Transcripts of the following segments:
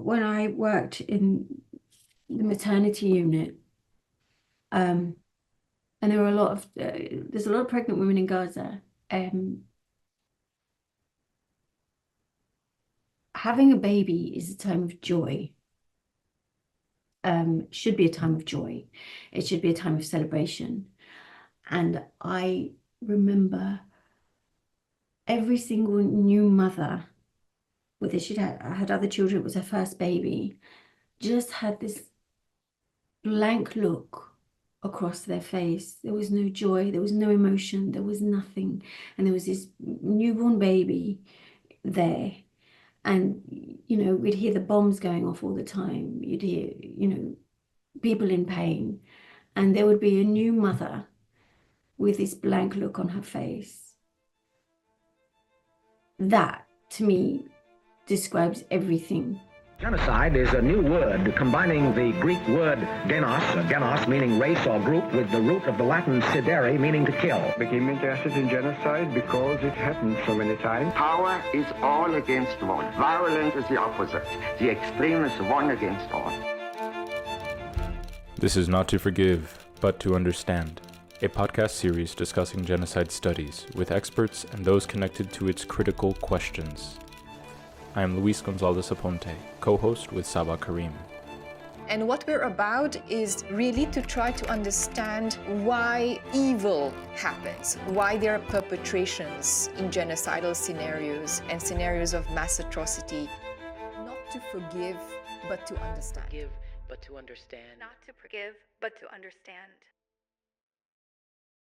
when I worked in the maternity unit, and there were there's a lot of pregnant women in Gaza. Having a baby is a time of joy. Should be a time of joy. It should be a time of celebration. And I remember every single new mother, whether she'd had other children, it was her first baby, just had this blank look across their face. There was no joy, there was no emotion, there was nothing. And there was this newborn baby there. And, we'd hear the bombs going off all the time. You'd hear, people in pain. And there would be a new mother with this blank look on her face. That, to me, describes everything. Genocide is a new word combining the Greek word genos meaning race or group, with the root of the Latin sidere, meaning to kill. Became interested in genocide because it happened so many times. Power is all against one. Violence is the opposite. The extreme is one against all. This is Not to Forgive, but to Understand, a podcast series discussing genocide studies with experts and those connected to its critical questions. I am Luis Gonzalez Aponte, co-host with Saba Karim. And what we're about is really to try to understand why evil happens, why there are perpetrations in genocidal scenarios and scenarios of mass atrocity. Not to forgive, but to understand. Forgive, but to understand. Not to forgive, but to understand.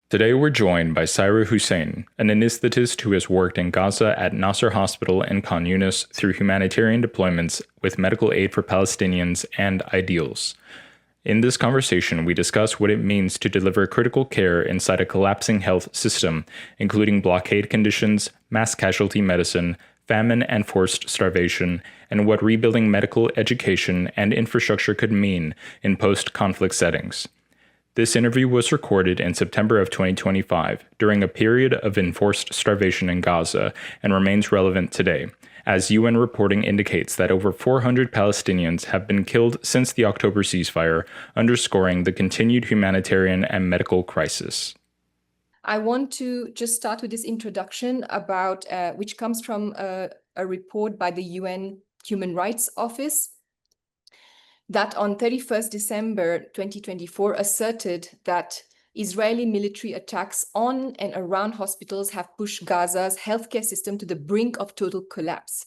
Today we're joined by Saira Hussain, an anesthetist who has worked in Gaza at Nasser Hospital and Khan Younis through humanitarian deployments with medical aid for Palestinians and IDEALS. In this conversation, we discuss what it means to deliver critical care inside a collapsing health system, including blockade conditions, mass-casualty medicine, famine and forced starvation, and what rebuilding medical education and infrastructure could mean in post-conflict settings. This interview was recorded in September of 2025 during a period of enforced starvation in Gaza and remains relevant today, as UN reporting indicates that over 400 Palestinians have been killed since the October ceasefire, underscoring the continued humanitarian and medical crisis. I want to just start with this introduction about which comes from a report by the UN Human Rights Office that on 31st December 2024 asserted that Israeli military attacks on and around hospitals have pushed Gaza's healthcare system to the brink of total collapse.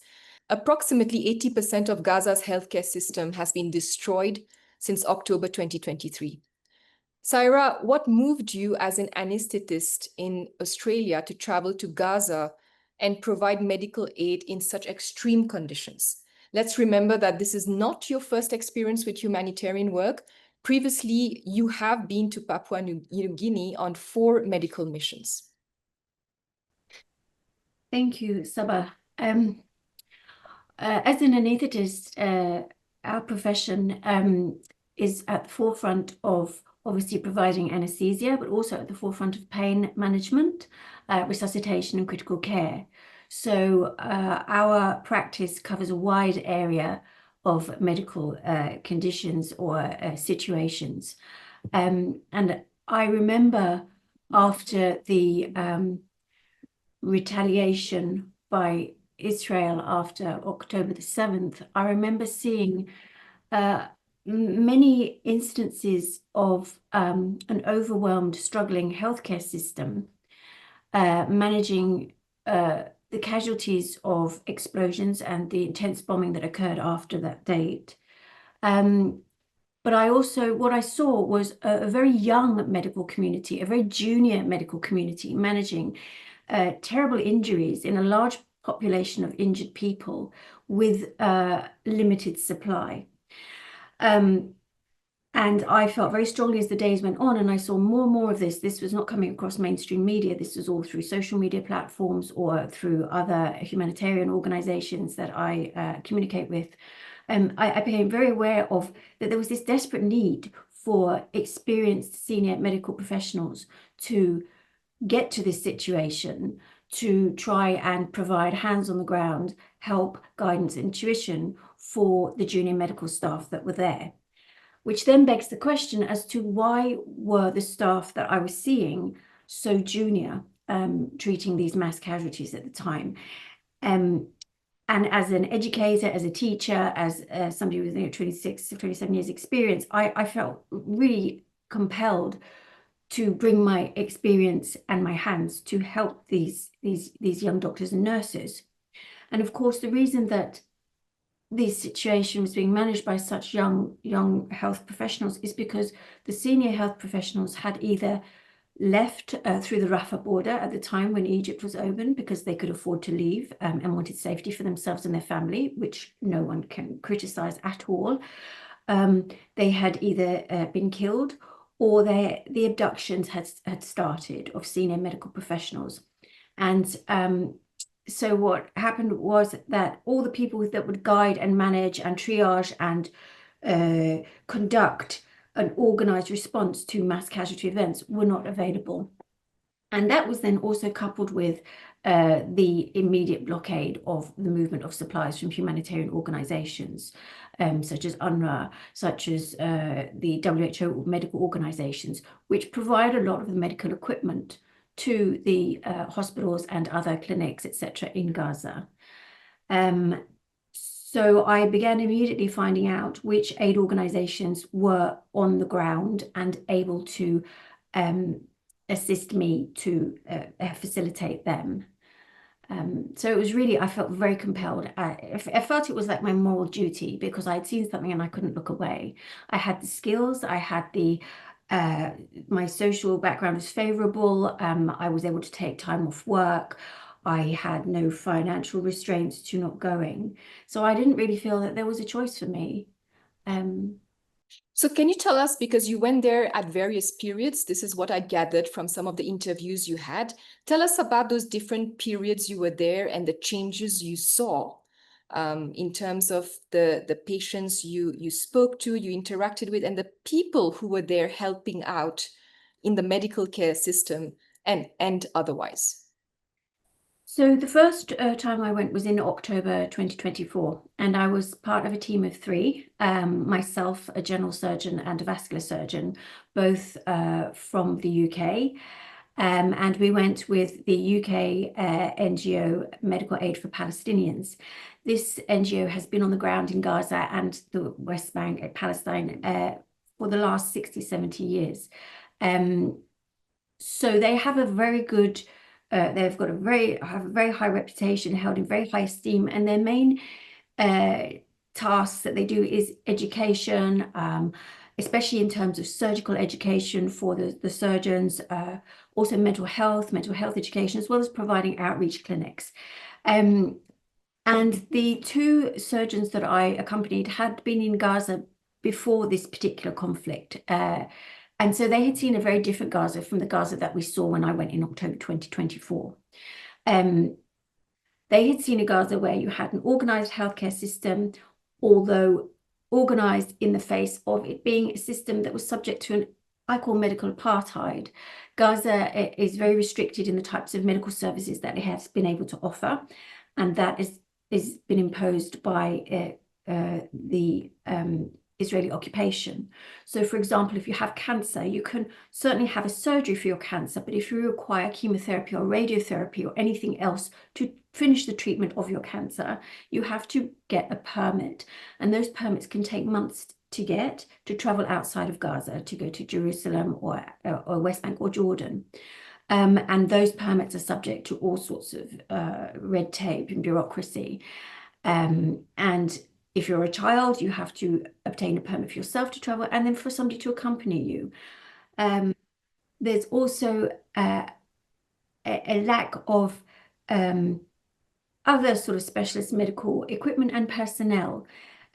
Approximately 80% of Gaza's healthcare system has been destroyed since October 2023. Saira, what moved you as an anesthetist in Australia to travel to Gaza and provide medical aid in such extreme conditions? Let's remember that this is not your first experience with humanitarian work. Previously, you have been to Papua New Guinea on 4 medical missions. Thank you, Saba. As an anesthetist, our profession is at the forefront of obviously providing anesthesia, but also at the forefront of pain management, resuscitation and critical care. So our practice covers a wide area of medical conditions or situations. And I remember after the retaliation by Israel after October the 7th, I remember seeing many instances of an overwhelmed, struggling healthcare system managing the casualties of explosions and the intense bombing that occurred after that date. But what I saw was a very young medical community, a very junior medical community managing terrible injuries in a large population of injured people with limited supply. And I felt very strongly as the days went on, and I saw more and more of this. This was not coming across mainstream media. This was all through social media platforms or through other humanitarian organizations that I communicate with. I became very aware of that there was this desperate need for experienced senior medical professionals to get to this situation, to try and provide hands on the ground, help, guidance, intuition for the junior medical staff that were there, which then begs the question as to why were the staff that I was seeing so junior, treating these mass casualties at the time. And as an educator, as a teacher, as somebody with 26, 27 years experience, I felt really compelled to bring my experience and my hands to help these young doctors and nurses. And of course, the reason that this situation was being managed by such young health professionals is because the senior health professionals had either left through the Rafah border at the time when Egypt was open because they could afford to leave and wanted safety for themselves and their family, which no one can criticize at all. They had either been killed or the abductions had started of senior medical professionals. And so what happened was that all the people that would guide and manage and triage and conduct an organized response to mass casualty events were not available. And that was then also coupled with the immediate blockade of the movement of supplies from humanitarian organizations, such as UNRWA, such as the WHO medical organizations, which provide a lot of the medical equipment to the hospitals and other clinics, etc., in Gaza. So I began immediately finding out which aid organizations were on the ground and able to assist me to facilitate them. So it was really, I felt very compelled. I felt it was like my moral duty because I had seen something and I couldn't look away. I had the skills, I had my social background was favorable. I was able to take time off work. I had no financial restraints to not going. So I didn't really feel that there was a choice for me. So can you tell us, because you went there at various periods, this is what I gathered from some of the interviews you had, tell us about those different periods you were there and the changes you saw in terms of the patients you spoke to, you interacted with, and the people who were there helping out in the medical care system and otherwise. So the first time I went was in October 2024, and I was part of a team of three, myself, a general surgeon and a vascular surgeon, both from the UK. And we went with the UK NGO Medical Aid for Palestinians. This NGO has been on the ground in Gaza and the West Bank, Palestine, for the last 60, 70 years. So they have a very good they've got have a very high reputation, held in very high esteem, and their main tasks that they do is education, especially in terms of surgical education for the surgeons, also mental health education, as well as providing outreach clinics. And the two surgeons that I accompanied had been in Gaza before this particular conflict. And so they had seen a very different Gaza from the Gaza that we saw when I went in October 2024. They had seen a Gaza where you had an organized healthcare system, although organized in the face of it being a system that was subject to I call medical apartheid. Gaza is very restricted in the types of medical services that it has been able to offer, and that is been imposed by the Israeli occupation. So for example, if you have cancer, you can certainly have a surgery for your cancer, but if you require chemotherapy or radiotherapy or anything else to finish the treatment of your cancer, you have to get a permit. And those permits can take months to get to travel outside of Gaza, to go to Jerusalem or West Bank or Jordan. And those permits are subject to all sorts of red tape and bureaucracy. And if you're a child, you have to obtain a permit for yourself to travel and then for somebody to accompany you. There's also a lack of other sort of specialist medical equipment and personnel,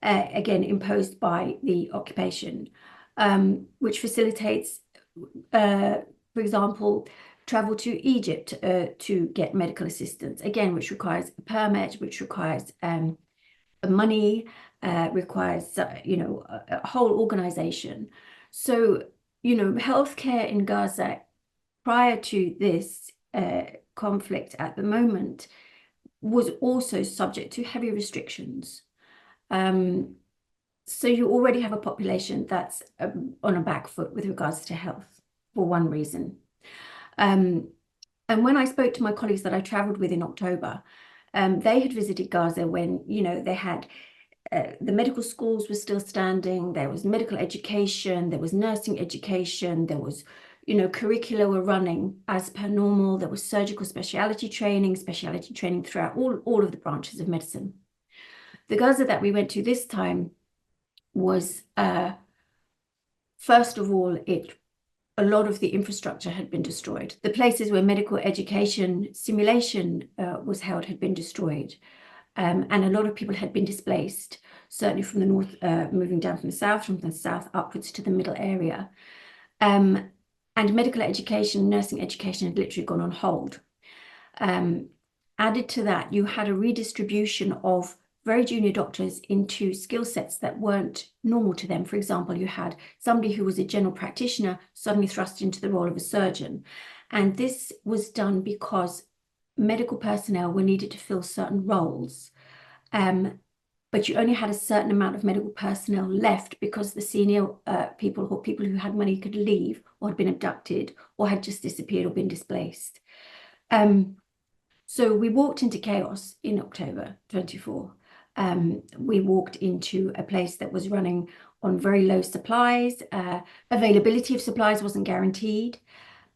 again, imposed by the occupation, which facilitates, for example, travel to Egypt to get medical assistance, again, which requires a permit, which requires money, requires, a whole organization. So, healthcare in Gaza prior to this conflict at the moment was also subject to heavy restrictions. So you already have a population that's on a back foot with regards to health for one reason. And when I spoke to my colleagues that I traveled with in October, they had visited Gaza when, they had the medical schools were still standing, there was medical education, there was nursing education, there was, curricula were running as per normal, there was surgical specialty training throughout all of the branches of medicine. The Gaza that we went to this time was, first of all, a lot of the infrastructure had been destroyed. The places where medical education simulation was held had been destroyed. And a lot of people had been displaced, certainly from the north, moving down from the south upwards to the middle area. And medical education, nursing education had literally gone on hold. Added to that, you had a redistribution of very junior doctors into skill sets that weren't normal to them. For example, you had somebody who was a general practitioner suddenly thrust into the role of a surgeon. And this was done because medical personnel were needed to fill certain roles. But you only had a certain amount of medical personnel left because the senior people or people who had money could leave or had been abducted or had just disappeared or been displaced. So we walked into chaos in October 24. We walked into a place that was running on very low supplies. Availability of supplies wasn't guaranteed.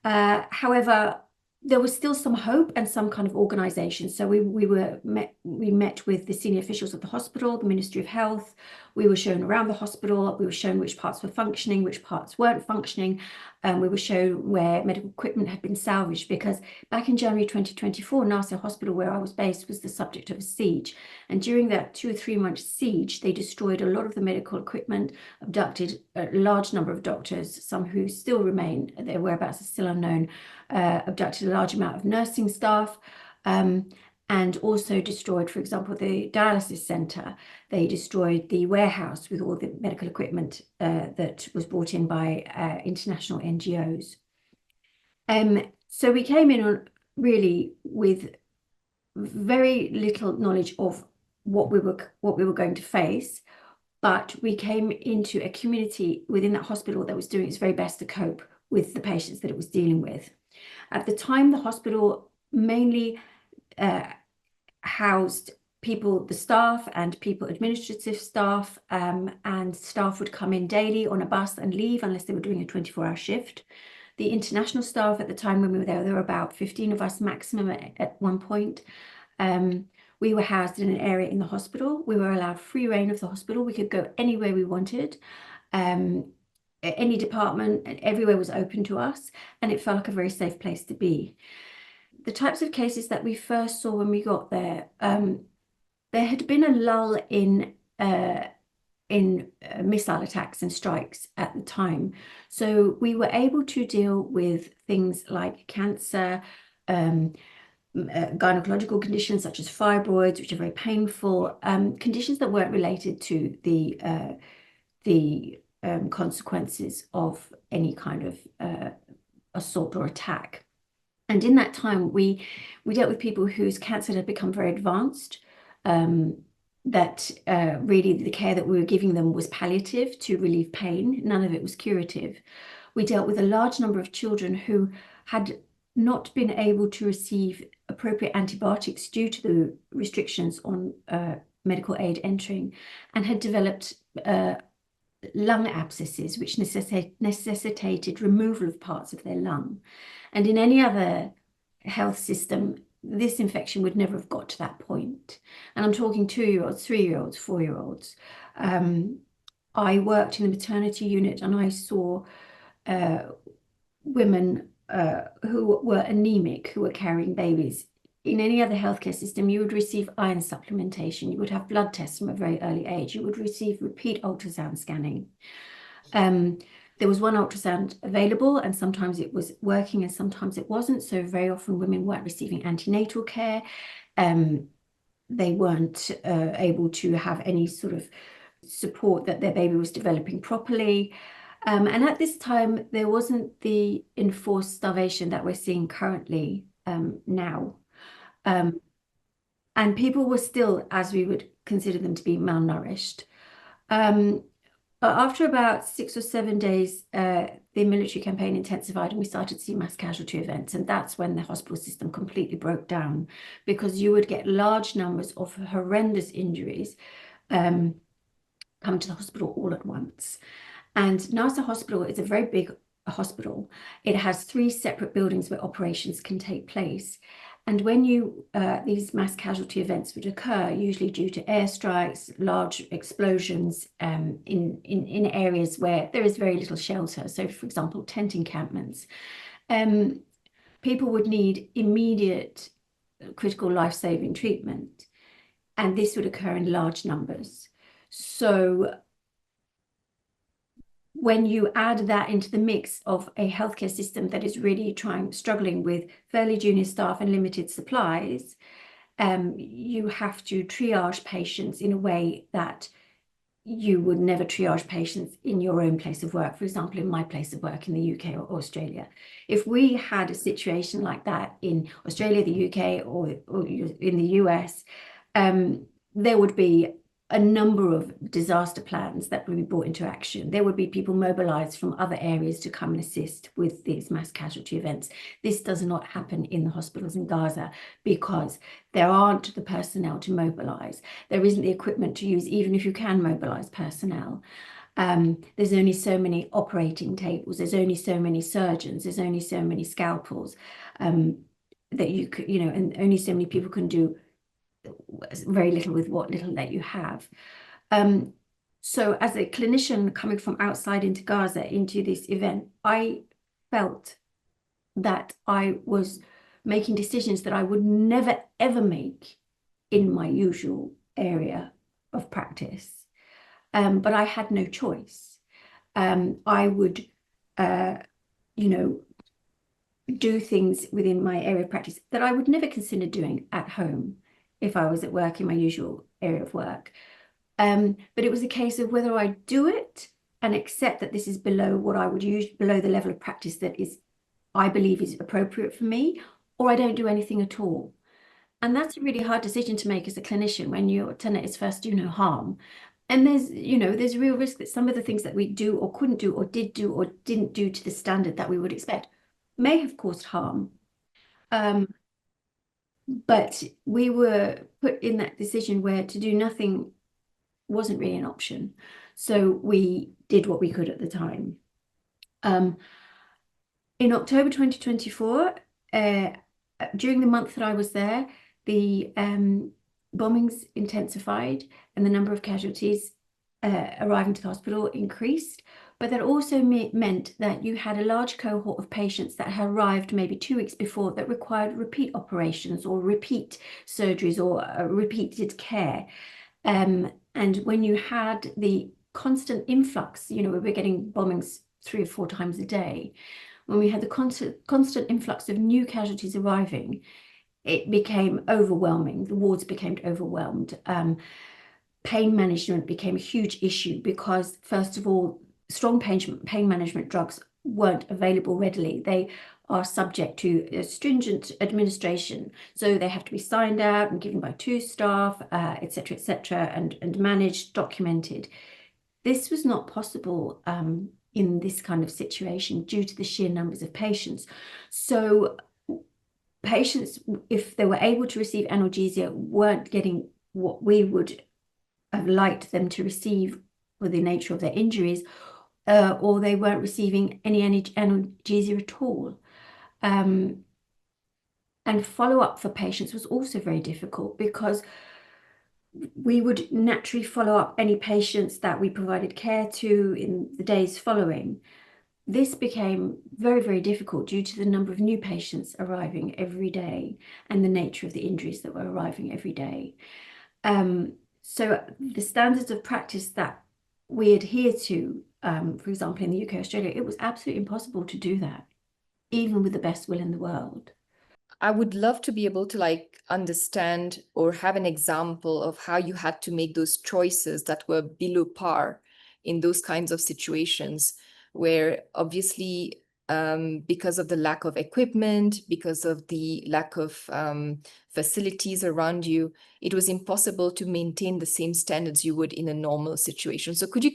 However, there was still some hope and some kind of organization. So we met with the senior officials of the hospital, the Ministry of Health. We were shown around the hospital. We were shown which parts were functioning, which parts weren't functioning. We were shown where medical equipment had been salvaged, because back in January 2024, Nasser Hospital, where I was based, was the subject of a siege. And during that 2 or 3 month siege, they destroyed a lot of the medical equipment, abducted a large number of doctors, some who still remain, their whereabouts are still unknown, abducted a large amount of nursing staff, and also destroyed, for example, the dialysis center. They destroyed the warehouse with all the medical equipment that was brought in by international NGOs. So we came in really with very little knowledge of what we were going to face, but we came into a community within that hospital that was doing its very best to cope with the patients that it was dealing with. At the time, the hospital mainly housed people, the staff and people, administrative staff, and staff would come in daily on a bus and leave unless they were doing a 24-hour shift. The international staff at the time when we were there were about 15 of us maximum at one point. We were housed in an area in the hospital. We were allowed free reign of the hospital. We could go anywhere we wanted. Any department, and everywhere was open to us, and it felt like a very safe place to be. The types of cases that we first saw when we got there, there had been a lull in missile attacks and strikes at the time. So we were able to deal with things like cancer, gynecological conditions such as fibroids, which are very painful, conditions that weren't related to the consequences of any kind of assault or attack. And in that time, we dealt with people whose cancer had become very advanced, that really the care that we were giving them was palliative to relieve pain. None of it was curative. We dealt with a large number of children who had not been able to receive appropriate antibiotics due to the restrictions on medical aid entering, and had developed lung abscesses, which necessitated removal of parts of their lung. And in any other health system, this infection would never have got to that point. And I'm talking 2-year-olds, 3-year-olds, 4-year-olds. I worked in the maternity unit, and I saw women who were anemic, who were carrying babies. In any other healthcare system, you would receive iron supplementation, you would have blood tests from a very early age, you would receive repeat ultrasound scanning. There was one ultrasound available, and sometimes it was working and sometimes it wasn't. So very often women weren't receiving antenatal care. They weren't able to have any sort of support that their baby was developing properly. And at this time, there wasn't the enforced starvation that we're seeing currently now. And people were still, as we would consider them to be malnourished. After about 6 or 7 days, the military campaign intensified and we started to see mass casualty events. And that's when the hospital system completely broke down, because you would get large numbers of horrendous injuries coming to the hospital all at once. And Nasser Hospital is a very big hospital. It has 3 separate buildings where operations can take place. And when these mass casualty events would occur, usually due to airstrikes, large explosions in areas where there is very little shelter. So, for example, tent encampments. People would need immediate critical life-saving treatment, and this would occur in large numbers. So when you add that into the mix of a healthcare system that is really struggling with fairly junior staff and limited supplies, you have to triage patients in a way that you would never triage patients in your own place of work. For example, in my place of work in the UK or Australia. If we had a situation like that in Australia, the UK, or in the US, there would be a number of disaster plans that would be brought into action. There would be people mobilized from other areas to come and assist with these mass casualty events. This does not happen in the hospitals in Gaza because there aren't the personnel to mobilize. There isn't the equipment to use, even if you can mobilize personnel. There's only so many operating tables. There's only so many surgeons. There's only so many scalpels that you could, and only so many people can do very little with what little that you have. So as a clinician coming from outside into Gaza, into this event, I felt that I was making decisions that I would never, ever make in my usual area of practice. But I had no choice. I would, do things within my area of practice that I would never consider doing at home if I was at work in my usual area of work. But it was a case of whether I do it and accept that this is below what I would use, below the level of practice that I believe is appropriate for me, or I don't do anything at all. And that's a really hard decision to make as a clinician when your tenet is first do no harm. And there's a real risk that some of the things that we do or couldn't do or did do or didn't do to the standard that we would expect may have caused harm. But we were put in that decision where to do nothing wasn't really an option. So we did what we could at the time. In October 2024, during the month that I was there, the bombings intensified and the number of casualties arriving to the hospital increased. But that also meant that you had a large cohort of patients that had arrived maybe 2 weeks before that required repeat operations or repeat surgeries or repeated care. And when you had the constant influx, we were getting bombings 3 or 4 times a day. When we had the constant influx of new casualties arriving, it became overwhelming. The wards became overwhelmed. Pain management became a huge issue because, first of all, strong pain management drugs weren't available readily. They are subject to a stringent administration. So they have to be signed out and given by 2 staff, et cetera, and managed, documented. This was not possible in this kind of situation due to the sheer numbers of patients. So patients, if they were able to receive analgesia, weren't getting what we would have liked them to receive for the nature of their injuries, or they weren't receiving any analgesia at all. And follow-up for patients was also very difficult because we would naturally follow up any patients that we provided care to in the days following. This became very, very difficult due to the number of new patients arriving every day and the nature of the injuries that were arriving every day. So the standards of practice that we adhere to, for example, in the UK, Australia, it was absolutely impossible to do that, even with the best will in the world. I would love to be able to understand or have an example of how you had to make those choices that were below par in those kinds of situations where obviously because of the lack of equipment, because of the lack of facilities around you, it was impossible to maintain the same standards you would in a normal situation. So could you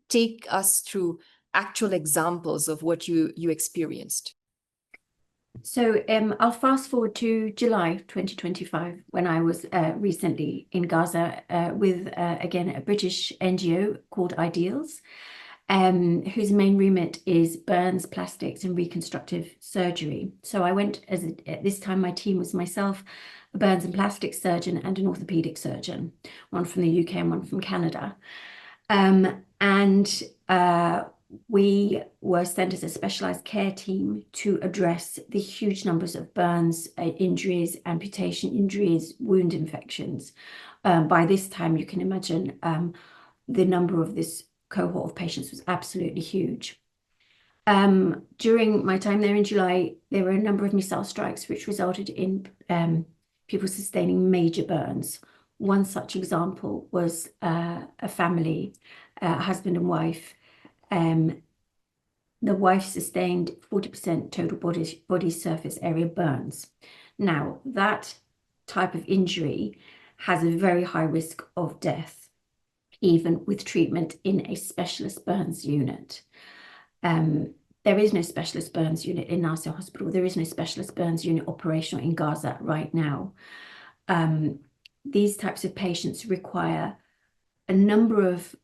take us through actual examples of what you experienced? So I'll fast forward to July 2025, when I was recently in Gaza with, again, a British NGO called IDEALS, whose main remit is burns, plastics, and reconstructive surgery. So I went, at this time, my team was myself, a burns and plastics surgeon, and an orthopedic surgeon, one from the UK and one from Canada. We were sent as a specialized care team to address the huge numbers of burns, injuries, amputation injuries, wound infections. By this time, you can imagine the number of this cohort of patients was absolutely huge. During my time there in July, there were a number of missile strikes which resulted in people sustaining major burns. One such example was a family, a husband and wife. The wife sustained 40% total body surface area burns. Now, that type of injury has a very high risk of death, even with treatment in a specialist burns unit. There is no specialist burns unit in Nasser Hospital. There is no specialist burns unit operational in Gaza right now. These types of patients require a number of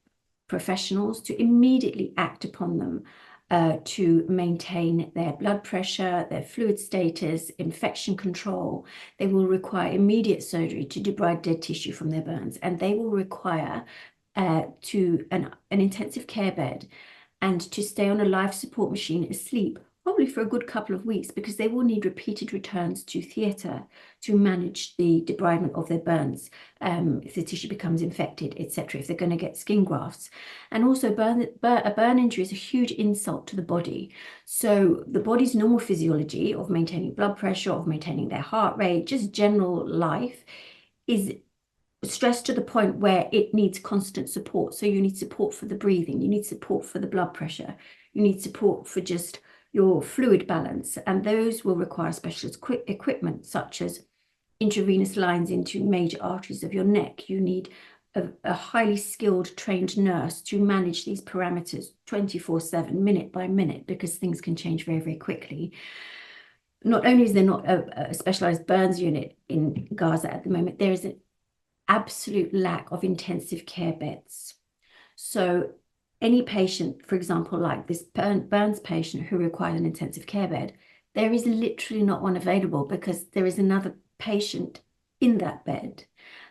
professionals to immediately act upon them to maintain their blood pressure, their fluid status, infection control. They will require immediate surgery to debride dead tissue from their burns, and they will require an intensive care bed and to stay on a life support machine asleep, probably for a good couple of weeks, because they will need repeated returns to theatre to manage the debridement of their burns, if the tissue becomes infected, etc., if they're going to get skin grafts. And also a burn injury is a huge insult to the body. So the body's normal physiology of maintaining blood pressure, of maintaining their heart rate, just general life, is stressed to the point where it needs constant support. So you need support for the breathing, you need support for the blood pressure, you need support for just your fluid balance, and those will require specialist equipment such as intravenous lines into major arteries of your neck. You need a highly skilled, trained nurse to manage these parameters 24/7, minute by minute, because things can change very, very quickly. Not only is there not a specialized burns unit in Gaza at the moment, there is an absolute lack of intensive care beds. So any patient, for example, like this burns patient who required an intensive care bed, there is literally not one available because there is another patient in that bed.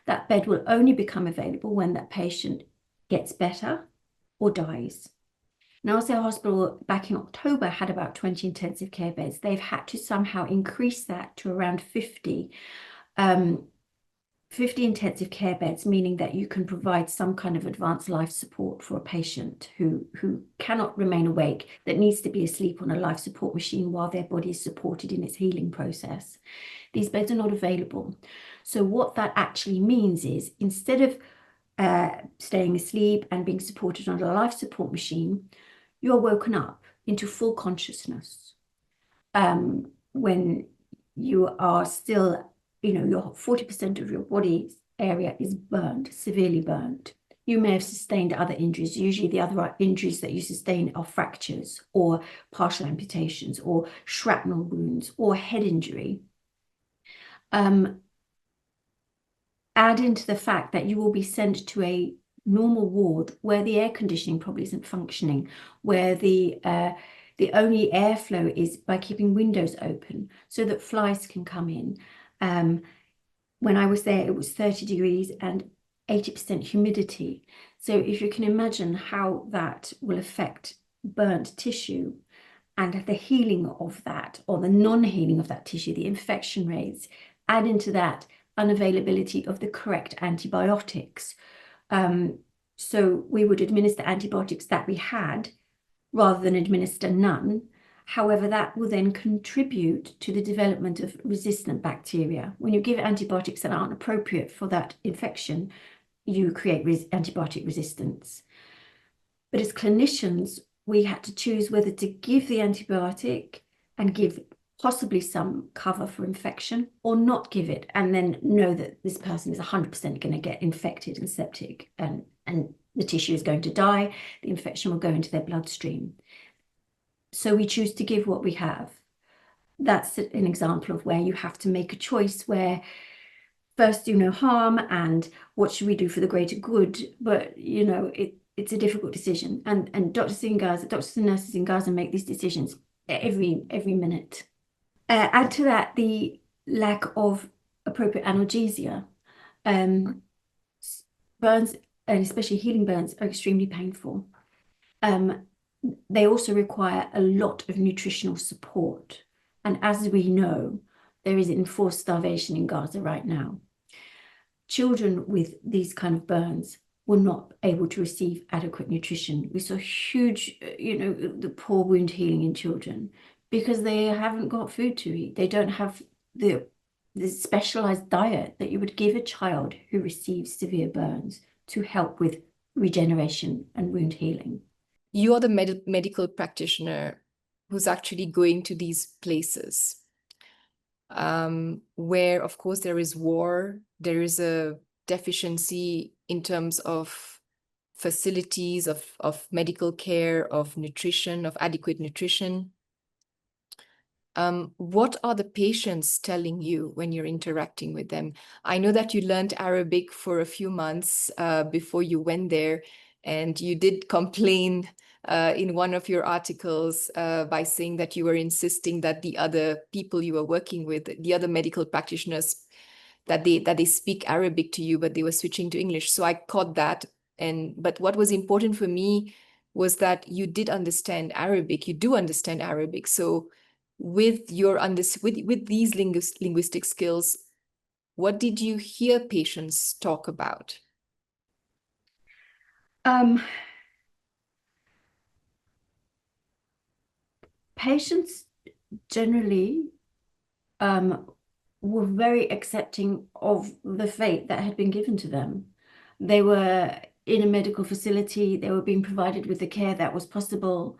That bed will only become available when that patient gets better or dies. Nasser Hospital back in October had about 20 intensive care beds. They've had to somehow increase that to around 50. 50 intensive care beds, meaning that you can provide some kind of advanced life support for a patient who cannot remain awake, that needs to be asleep on a life support machine while their body is supported in its healing process. These beds are not available. So what that actually means is, instead of staying asleep and being supported on a life support machine, you're woken up into full consciousness when you are still, your 40% of your body area is burned, severely burned. You may have sustained other injuries. Usually the other injuries that you sustain are fractures or partial amputations or shrapnel wounds or head injury. Add into the fact that you will be sent to a normal ward where the air conditioning probably isn't functioning, where the only airflow is by keeping windows open so that flies can come in. When I was there, it was 30 degrees and 80% humidity. So if you can imagine how that will affect burnt tissue and the healing of that, or the non-healing of that tissue, the infection rates, add into that unavailability of the correct antibiotics. So we would administer antibiotics that we had rather than administer none. However, that will then contribute to the development of resistant bacteria. When you give antibiotics that aren't appropriate for that infection, you create antibiotic resistance. But as clinicians, we had to choose whether to give the antibiotic and give possibly some cover for infection or not give it, and then know that this person is 100% going to get infected and septic, and the tissue is going to die, the infection will go into their bloodstream. So we choose to give what we have. That's an example of where you have to make a choice where first do no harm and what should we do for the greater good. But, you know, it's a difficult decision. And doctors and nurses in Gaza make these decisions every minute. Add to that the lack of appropriate analgesia. Burns, and especially healing burns, are extremely painful. They also require a lot of nutritional support. And as we know, there is enforced starvation in Gaza right now. Children with these kind of burns were not able to receive adequate nutrition. We saw huge, the poor wound healing in children because they haven't got food to eat. They don't have the specialized diet that you would give a child who receives severe burns to help with regeneration and wound healing. You are the medical practitioner who's actually going to these places where, of course, there is war, there is a deficiency in terms of facilities, of medical care, of nutrition, of adequate nutrition. What are the patients telling you when you're interacting with them? I know that you learned Arabic for a few months before you went there, and you did complain in one of your articles by saying that you were insisting that the other people you were working with, the other medical practitioners, that they speak Arabic to you, but they were switching to English. So I caught that. But what was important for me was that you did understand Arabic. You do understand Arabic. So with these linguistic skills, what did you hear patients talk about? Patients generally were very accepting of the fate that had been given to them. They were in a medical facility, they were being provided with the care that was possible.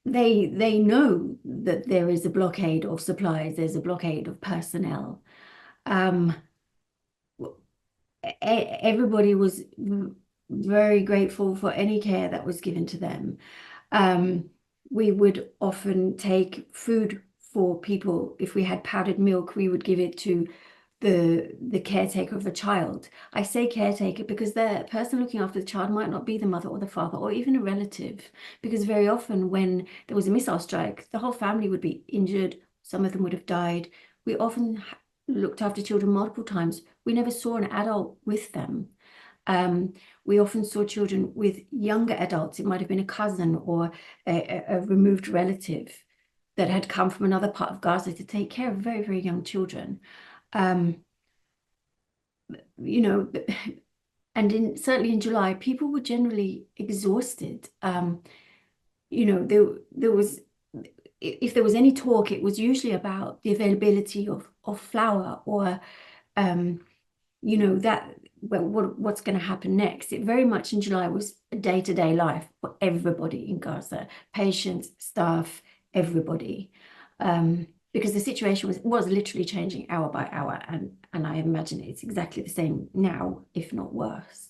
They know that there is a blockade of supplies, there's a blockade of personnel. Everybody was very grateful for any care that was given to them. We would often take food for people. If we had powdered milk, we would give it to the caretaker of a child. I say caretaker because the person looking after the child might not be the mother or the father or even a relative, because very often when there was a missile strike, the whole family would be injured. Some of them would have died. We often looked after children multiple times. We never saw an adult with them. We often saw children with younger adults. It might have been a cousin or a removed relative that had come from another part of Gaza to take care of very, very young children. And certainly in July, people were generally exhausted. There was, if there was any talk, it was usually about the availability of flour or, what's going to happen next. It very much in July was a day-to-day life for everybody in Gaza, patients, staff, everybody. Because the situation was literally changing hour by hour, and I imagine it's exactly the same now, if not worse.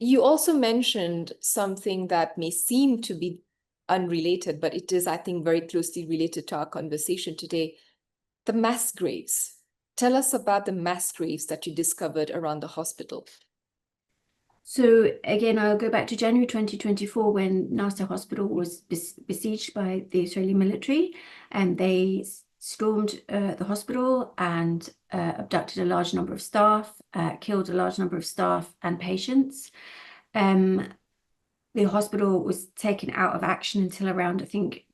You also mentioned something that may seem to be unrelated, but it is, I think, very closely related to our conversation today, the mass graves. Tell us about the mass graves that you discovered around the hospital. So again, I'll go back to January 2024 when Nasser Hospital was besieged by the Israeli military, and they stormed the hospital and abducted a large number of staff, killed a large number of staff and patients. The hospital was taken out of action until around, I think,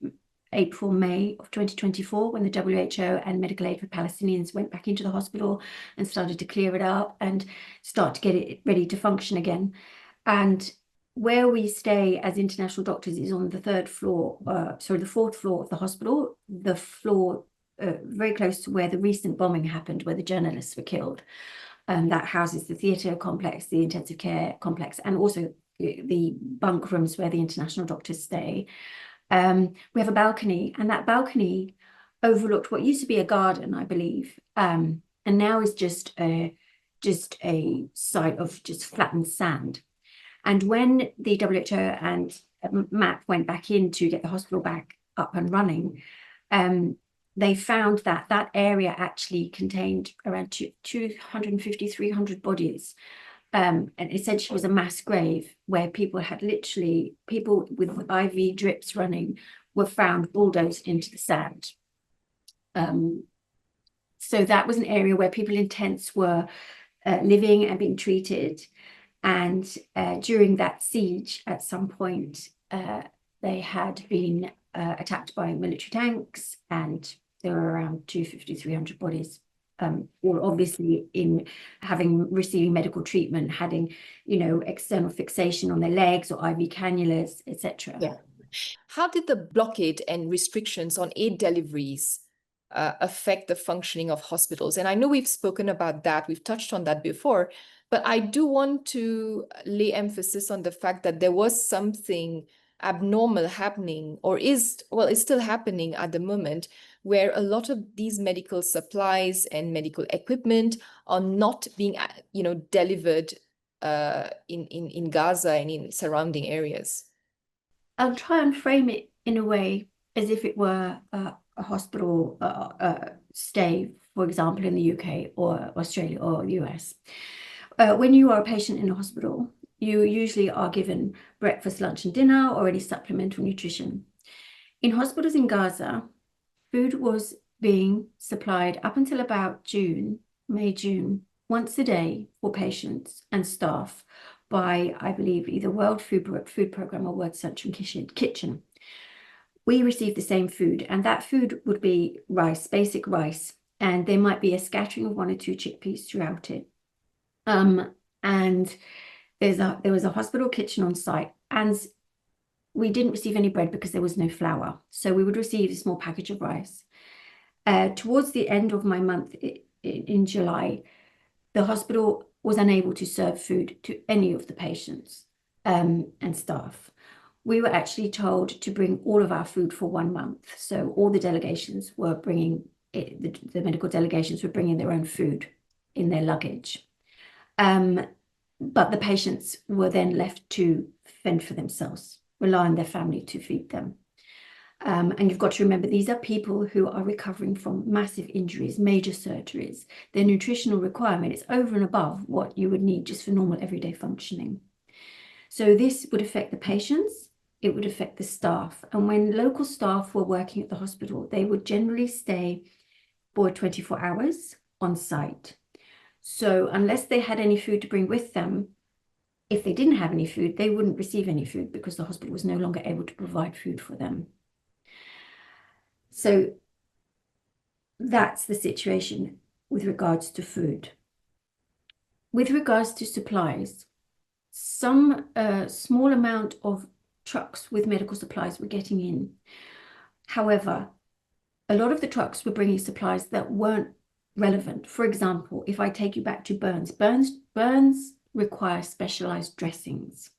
April, May of 2024, when the WHO and Medical Aid for Palestinians went back into the hospital and started to clear it up and start to get it ready to function again. And where we stay as international doctors is on the the fourth floor of the hospital, the floor very close to where the recent bombing happened, where the journalists were killed. that houses the theatre complex, the intensive care complex, and also the bunk rooms where the international doctors stay. We have a balcony, and that balcony overlooked what used to be a garden, I believe, and now is just a site of just flattened sand. And when the WHO and MAP went back in to get the hospital back up and running, they found that that area actually contained around 250, 300 bodies. And essentially was a mass grave where people with IV drips running were found bulldozed into the sand. So that was an area where people in tents were living and being treated. And during that siege, at some point, they had been attacked by military tanks, and there were around 250, 300 bodies. Or obviously in receiving medical treatment, having, external fixation on their legs or IV cannulas, etc. Yeah. How did the blockade and restrictions on aid deliveries affect the functioning of hospitals? And I know we've spoken about that, we've touched on that before, but I do want to lay emphasis on the fact that there was something abnormal happening, or it's still happening at the moment, where a lot of these medical supplies and medical equipment are not being, delivered in Gaza and in surrounding areas. I'll try and frame it in a way as if it were a hospital stay, for example, in the UK or Australia or US. When you are a patient in a hospital, you usually are given breakfast, lunch, and dinner, or any supplemental nutrition. In hospitals in Gaza, food was being supplied up until about May, June, once a day for patients and staff by, I believe, either World Food Programme or World Central Kitchen. We received the same food, and that food would be rice, basic rice, and there might be a scattering of 1 or 2 chickpeas throughout it. And there was a hospital kitchen on site, and we didn't receive any bread because there was no flour. So we would receive a small package of rice. Towards the end of my month in July, the hospital was unable to serve food to any of the patients and staff. We were actually told to bring all of our food for 1 month. So all the delegations were bringing, the medical delegations were bringing their own food in their luggage. But the patients were then left to fend for themselves, rely on their family to feed them. And you've got to remember, these are people who are recovering from massive injuries, major surgeries. Their nutritional requirement is over and above what you would need just for normal everyday functioning. So this would affect the patients, it would affect the staff. And when local staff were working at the hospital, they would generally stay for 24 hours on site. So unless they had any food to bring with them, if they didn't have any food, they wouldn't receive any food because the hospital was no longer able to provide food for them. So that's the situation with regards to food. With regards to supplies, some small amount of trucks with medical supplies were getting in. However, a lot of the trucks were bringing supplies that weren't relevant. For example, if I take you back to burns require specialized dressings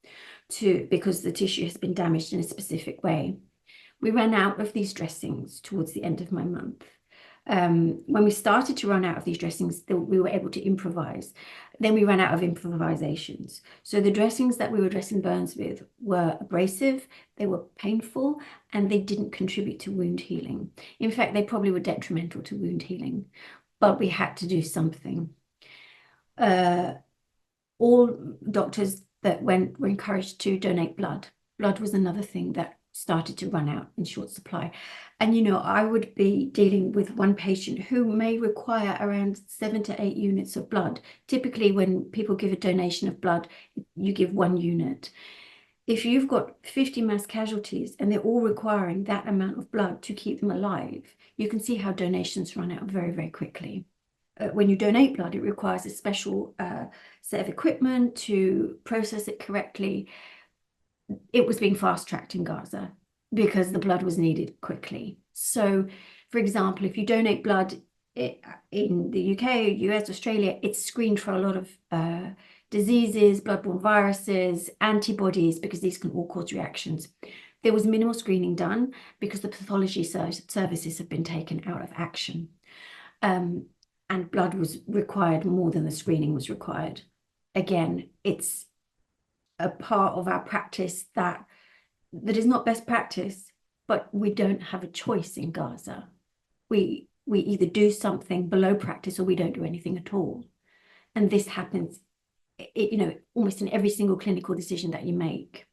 because the tissue has been damaged in a specific way. We ran out of these dressings towards the end of my month. When we started to run out of these dressings, we were able to improvise. Then we ran out of improvisations. So the dressings that we were dressing burns with were abrasive, they were painful, and they didn't contribute to wound healing. In fact, they probably were detrimental to wound healing, but we had to do something. All doctors that went were encouraged to donate blood. Blood was another thing that started to run out in short supply. And, I would be dealing with one patient who may require around 7 to 8 units of blood. Typically, when people give a donation of blood, you give 1 unit. If you've got 50 mass casualties and they're all requiring that amount of blood to keep them alive, you can see how donations run out very, very quickly. When you donate blood, it requires a special set of equipment to process it correctly. It was being fast-tracked in Gaza because the blood was needed quickly. So, for example, if you donate blood in the UK, US, Australia, it's screened for a lot of diseases, bloodborne viruses, antibodies, because these can all cause reactions. There was minimal screening done because the pathology services have been taken out of action. And blood was required more than the screening was required. Again, it's a part of our practice that is not best practice, but we don't have a choice in Gaza. We either do something below practice or we don't do anything at all. And this happens, almost in every single clinical decision that you make.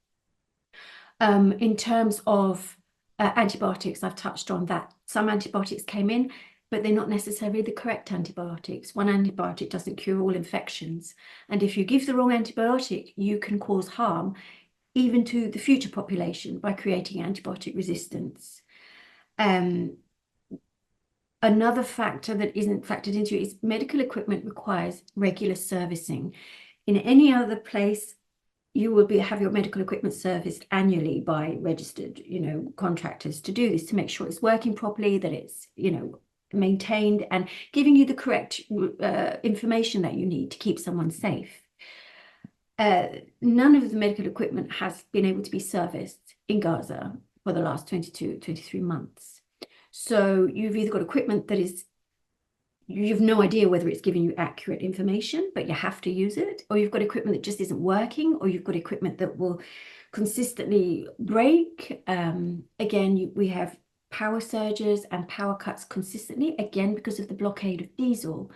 In terms of antibiotics, I've touched on that. Some antibiotics came in, but they're not necessarily the correct antibiotics. One antibiotic doesn't cure all infections. And if you give the wrong antibiotic, you can cause harm even to the future population by creating antibiotic resistance. Another factor that isn't factored into it is medical equipment requires regular servicing. In any other place, you will have your medical equipment serviced annually by registered, contractors to do this, to make sure it's working properly, that it's, maintained and giving you the correct information that you need to keep someone safe. None of the medical equipment has been able to be serviced in Gaza for the last 22, 23 months. So you've either got equipment that you've no idea whether it's giving you accurate information, but you have to use it, or you've got equipment that just isn't working, or you've got equipment that will consistently break. Again, we have power surges and power cuts consistently, again, because of the blockade of diesel.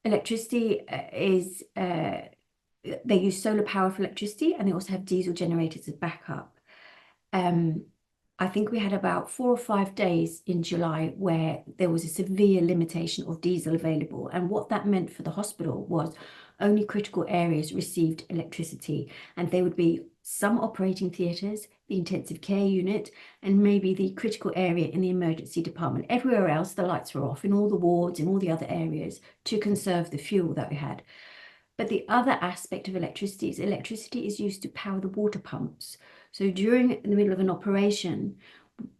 Electricity is, they use solar power for electricity, and they also have diesel generators as backup. I think we had about 4 or 5 days in July where there was a severe limitation of diesel available. And what that meant for the hospital was only critical areas received electricity. And they would be some operating theatres, the intensive care unit, and maybe the critical area in the emergency department. Everywhere else, the lights were off in all the wards, in all the other areas, to conserve the fuel that we had. But the other aspect of electricity is used to power the water pumps. So during the middle of an operation,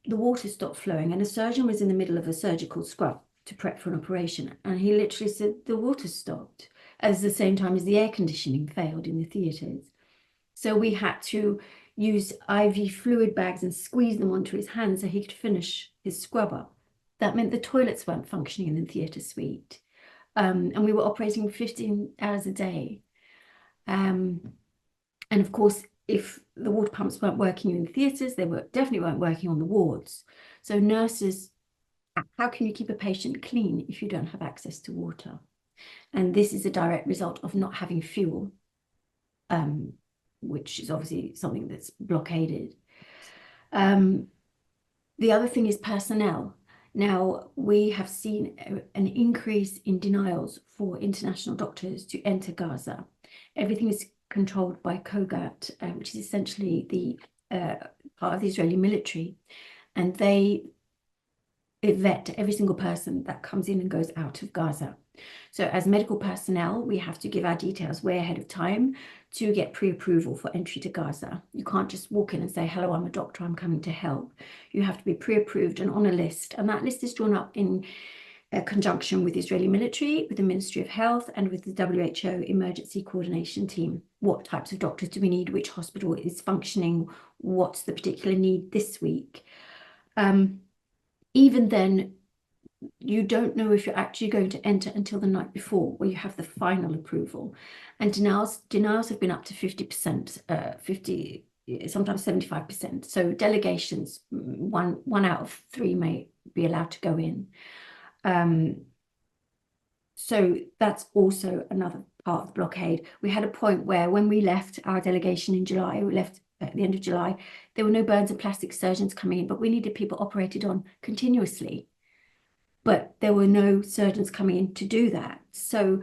the water stopped flowing, and a surgeon was in the middle of a surgical scrub to prep for an operation. And he literally said the water stopped at the same time as the air conditioning failed in the theatres. So we had to use IV fluid bags and squeeze them onto his hands so he could finish his scrub up. That meant the toilets weren't functioning in the theatre suite. And we were operating 15 hours a day. And of course, if the water pumps weren't working in the theatres, they definitely weren't working on the wards. So nurses, how can you keep a patient clean if you don't have access to water? And this is a direct result of not having fuel, which is obviously something that's blockaded. The other thing is personnel. Now, we have seen an increase in denials for international doctors to enter Gaza. Everything is controlled by Kogat, which is essentially the part of the Israeli military, and they vet every single person that comes in and goes out of Gaza. So as medical personnel, we have to give our details way ahead of time to get pre-approval for entry to Gaza. You can't just walk in and say, hello, I'm a doctor, I'm coming to help. You have to be pre-approved and on a list, and that list is drawn up in conjunction with the Israeli military, with the Ministry of Health, and with the WHO emergency coordination team. What types of doctors do we need? Which hospital is functioning? What's the particular need this week? Even then, you don't know if you're actually going to enter until the night before, where you have the final approval. And denials have been up to 50%, 50, sometimes 75%. So delegations, one out of 3 may be allowed to go in. So that's also another part of the blockade. We had a point where when we left our delegation in July, we left at the end of July, there were no burns and plastic surgeons coming in, but we needed people operated on continuously. But there were no surgeons coming in to do that. So,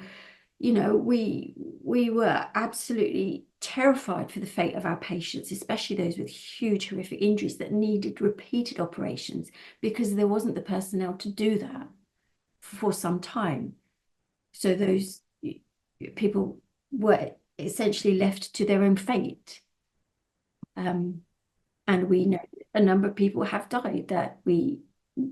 we were absolutely terrified for the fate of our patients, especially those with huge horrific injuries that needed repeated operations, because there wasn't the personnel to do that for some time. So those people were essentially left to their own fate. And we know a number of people have died that we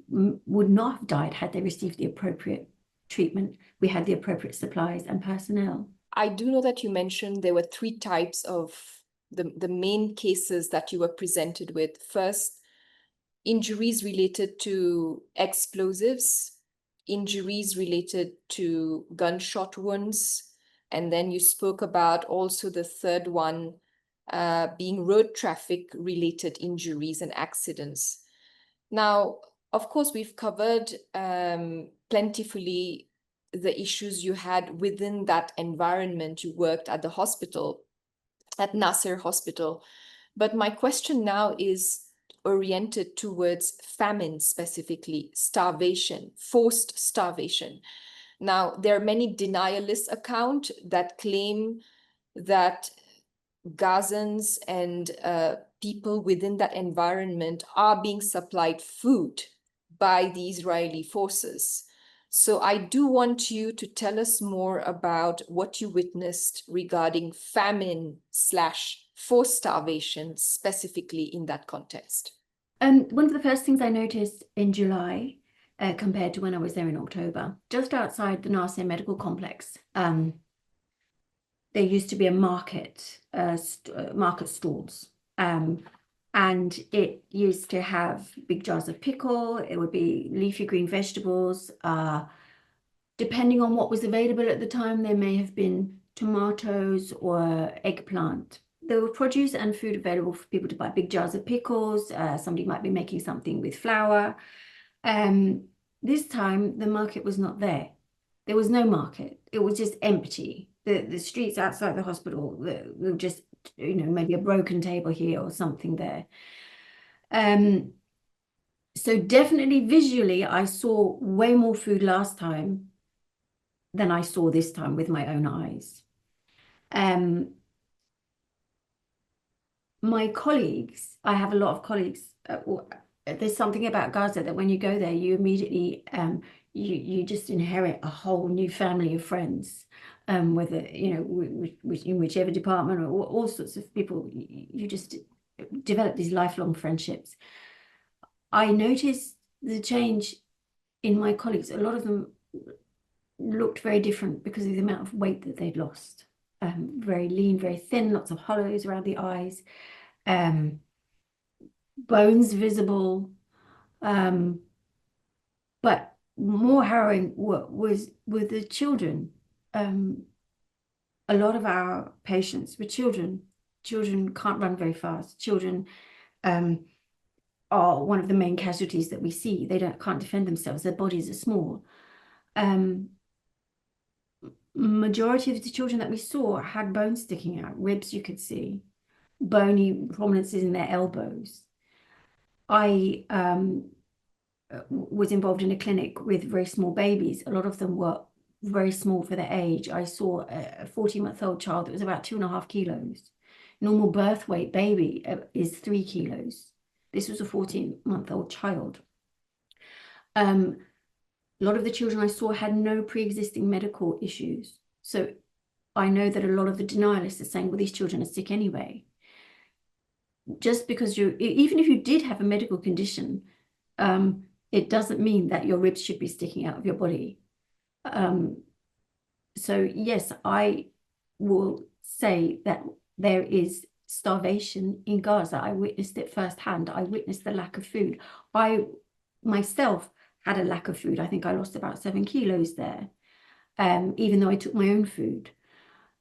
would not have died had they received the appropriate treatment. We had the appropriate supplies and personnel. I do know that you mentioned there were 3 types of the main cases that you were presented with. First, injuries related to explosives, injuries related to gunshot wounds, and then you spoke about also the third one being road traffic related injuries and accidents. Now, of course, we've covered plentifully the issues you had within that environment. You worked at the hospital, at Nasser Hospital. But my question now is oriented towards famine, specifically starvation, forced starvation. Now, there are many denialist accounts that claim that Gazans and people within that environment are being supplied food by the Israeli forces. So I do want you to tell us more about what you witnessed regarding famine/forced starvation, specifically in that context. One of the first things I noticed in July, compared to when I was there in October, just outside the Nasser Medical Complex, there used to be a market, market stalls. And it used to have big jars of pickle. It would be leafy green vegetables. Depending on what was available at the time, there may have been tomatoes or eggplant. There were produce and food available for people to buy. Big jars of pickles. Somebody might be making something with flour. This time, the market was not there. There was no market. It was just empty. The streets outside the hospital were just, maybe a broken table here or something there. So definitely visually, I saw way more food last time than I saw this time with my own eyes. My colleagues, I have a lot of colleagues. There's something about Gaza that when you go there, you immediately, you just inherit a whole new family of friends. Whether, in whichever department or all sorts of people, you just develop these lifelong friendships. I noticed the change in my colleagues. A lot of them looked very different because of the amount of weight that they'd lost. Very lean, very thin, lots of hollows around the eyes, bones visible. But more harrowing were the children. A lot of our patients were children. Children can't run very fast. Children are one of the main casualties that we see. They can't defend themselves. Their bodies are small. Majority of the children that we saw had bones sticking out, ribs you could see, bony prominences in their elbows. I was involved in a clinic with very small babies. A lot of them were very small for their age. I saw a 14-month-old child that was about 2.5 kilos. Normal birth weight baby is 3 kilos. This was a 14-month-old child. A lot of the children I saw had no pre-existing medical issues. So I know that a lot of the denialists are saying, well, these children are sick anyway. Just because even if you did have a medical condition, it doesn't mean that your ribs should be sticking out of your body. So yes, I will say that there is starvation in Gaza. I witnessed it firsthand. I witnessed the lack of food. I myself had a lack of food. I think I lost about 7 kilos there, even though I took my own food.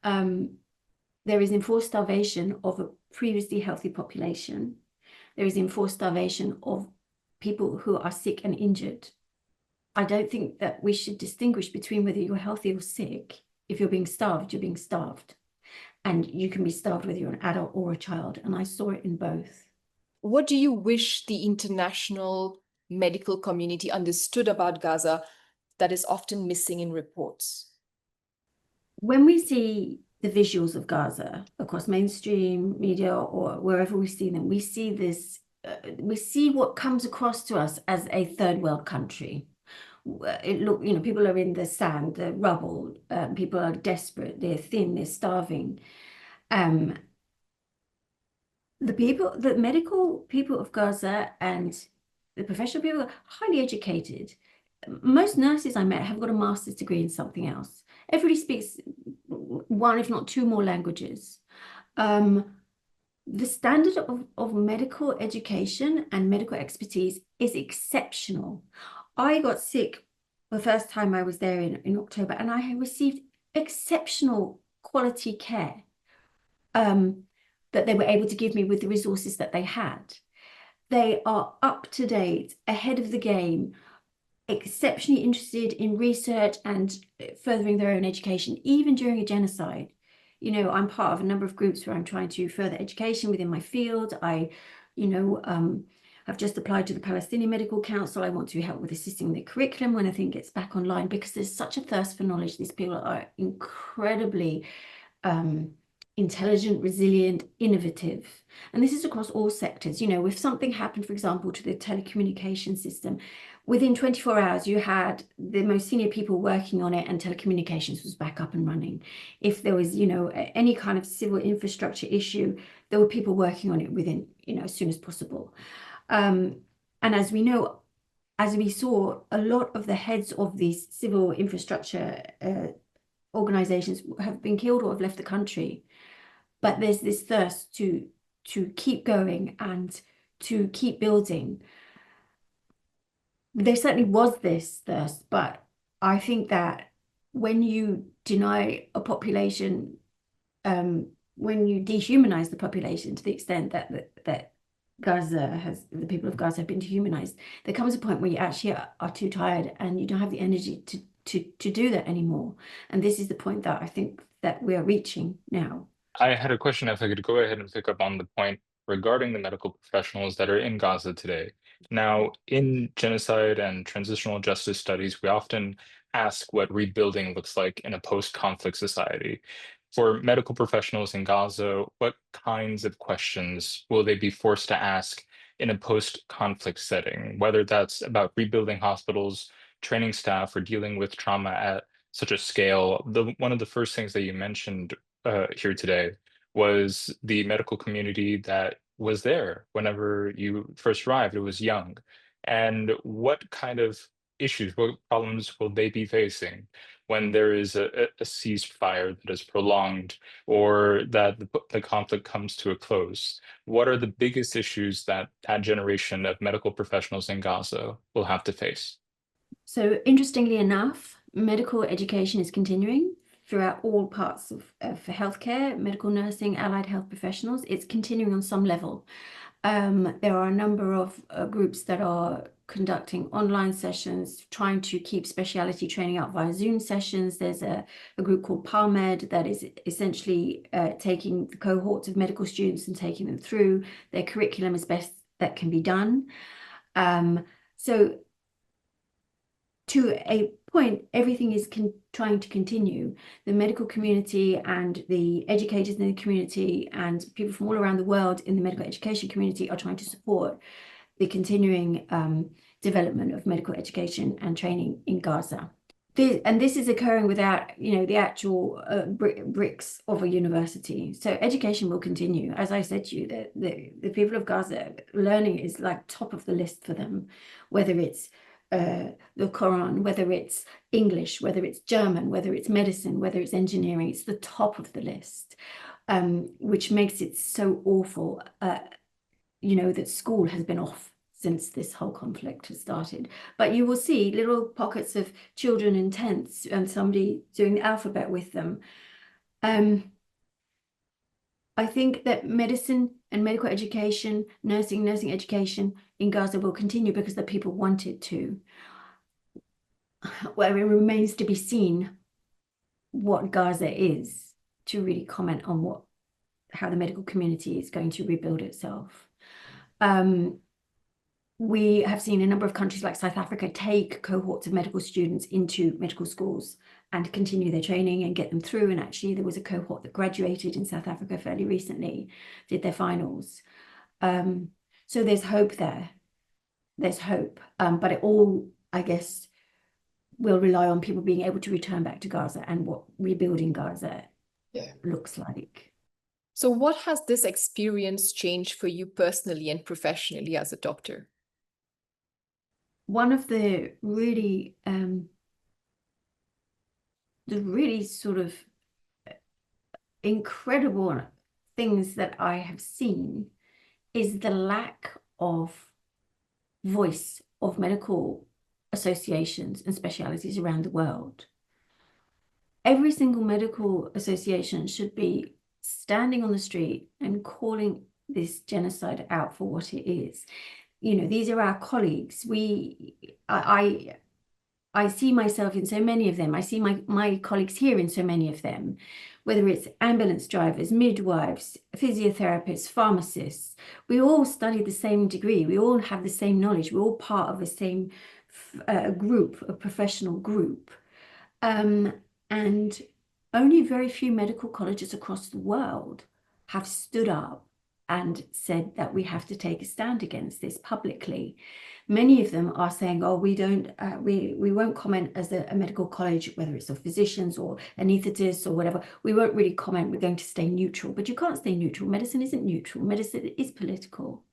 There is enforced starvation of a previously healthy population. There is enforced starvation of people who are sick and injured. I don't think that we should distinguish between whether you're healthy or sick. If you're being starved, you're being starved. And you can be starved whether you're an adult or a child. And I saw it in both. What do you wish the international medical community understood about Gaza that is often missing in reports? When we see the visuals of Gaza across mainstream media or wherever we see them, we see this, we see what comes across to us as a third world country. People are in the sand, the rubble, people are desperate, they're thin, they're starving. The medical people of Gaza and the professional people are highly educated. Most nurses I met have got a master's degree in something else. Everybody speaks one, if not two more languages. The standard of medical education and medical expertise is exceptional. I got sick the first time I was there in October, and I received exceptional quality care that they were able to give me with the resources that they had. They are up to date, ahead of the game, exceptionally interested in research and furthering their own education, even during a genocide. You know, I'm part of a number of groups where I'm trying to further education within my field. I, have just applied to the Palestinian Medical Council. I want to help with assisting the curriculum when I think it's back online, because there's such a thirst for knowledge. These people are incredibly intelligent, resilient, innovative. And this is across all sectors. You know, if something happened, for example, to the telecommunication system, within 24 hours, you had the most senior people working on it and telecommunications was back up and running. If there was, any kind of civil infrastructure issue, there were people working on it within, as soon as possible. And as we know, as we saw, a lot of the heads of these civil infrastructure organizations have been killed or have left the country. But there's this thirst to keep going and to keep building. There certainly was this thirst, but I think that when you deny a population, when you dehumanize the population to the extent that the people of Gaza have been dehumanized, there comes a point where you actually are too tired and you don't have the energy to do that anymore. And this is the point that I think that we are reaching now. I had a question, if I could go ahead and pick up on the point regarding the medical professionals that are in Gaza today. Now, in genocide and transitional justice studies, we often ask what rebuilding looks like in a post-conflict society. For medical professionals in Gaza, what kinds of questions will they be forced to ask in a post-conflict setting, whether that's about rebuilding hospitals, training staff, or dealing with trauma at such a scale? One of the first things that you mentioned here today was the medical community that was there whenever you first arrived. It was young. And what kind of issues, what problems will they be facing when there is a ceasefire that is prolonged or that the conflict comes to a close? What are the biggest issues that that generation of medical professionals in Gaza will have to face? So interestingly enough, medical education is continuing throughout all parts of healthcare, medical nursing, allied health professionals. It's continuing on some level. There are a number of groups that are conducting online sessions, trying to keep specialty training out via Zoom sessions. There's a group called PALMED that is essentially taking the cohorts of medical students and taking them through their curriculum as best that can be done. So to a point, everything is trying to continue. The medical community and the educators in the community and people from all around the world in the medical education community are trying to support the continuing development of medical education and training in Gaza. This is occurring without, the actual bricks of a university. So education will continue. As I said to you, the people of Gaza, learning is like top of the list for them, whether it's the Quran, whether it's English, whether it's German, whether it's medicine, whether it's engineering. It's the top of the list, which makes it so awful, that school has been off since this whole conflict has started. But you will see little pockets of children in tents and somebody doing the alphabet with them. I think that medicine and medical education, nursing education in Gaza will continue because the people want it to. Well, it remains to be seen what Gaza is to really comment on how the medical community is going to rebuild itself. We have seen a number of countries like South Africa take cohorts of medical students into medical schools and continue their training and get them through. And actually, there was a cohort that graduated in South Africa fairly recently, did their finals. So there's hope there. There's hope. But it all, I guess, will rely on people being able to return back to Gaza and what rebuilding Gaza looks like. So what has this experience changed for you personally and professionally as a doctor? one of the really sort of incredible things that I have seen is the lack of voice of medical associations and specialities around the world. Every single medical association should be standing on the street and calling this genocide out for what it is. You know, these are our colleagues. I see myself in so many of them. I see my colleagues here in so many of them, whether it's ambulance drivers, midwives, physiotherapists, pharmacists. We all study the same degree. We all have the same knowledge. We're all part of the same group, a professional group. And only very few medical colleges across the world have stood up and said that we have to take a stand against this publicly. Many of them are saying, oh, we won't comment as a medical college, whether it's of physicians or anesthetists or whatever. We won't really comment. We're going to stay neutral. But you can't stay neutral. Medicine isn't neutral. Medicine is political.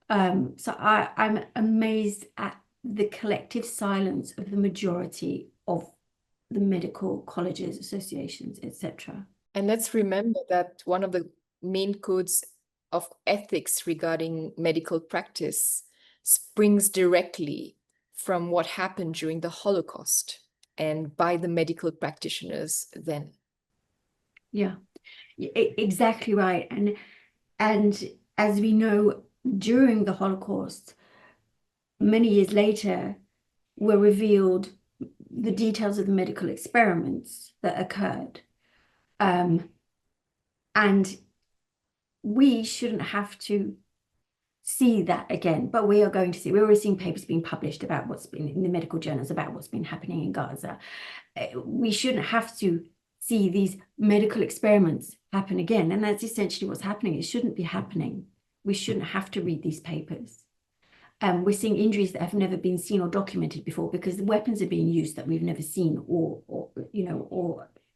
So I'm amazed at the collective silence of the majority of the medical colleges, associations, etc. And let's remember that one of the main codes of ethics regarding medical practice springs directly from what happened during the Holocaust and by the medical practitioners then. Yeah, exactly right. And as we know, during the Holocaust, many years later, were revealed the details of the medical experiments that occurred. And we shouldn't have to see that again, but we are going to see. We're already seeing papers being published about what's been in the medical journals about what's been happening in Gaza. We shouldn't have to see these medical experiments happen again. And that's essentially what's happening. It shouldn't be happening. We shouldn't have to read these papers. We're seeing injuries that have never been seen or documented before because the weapons are being used that we've never seen or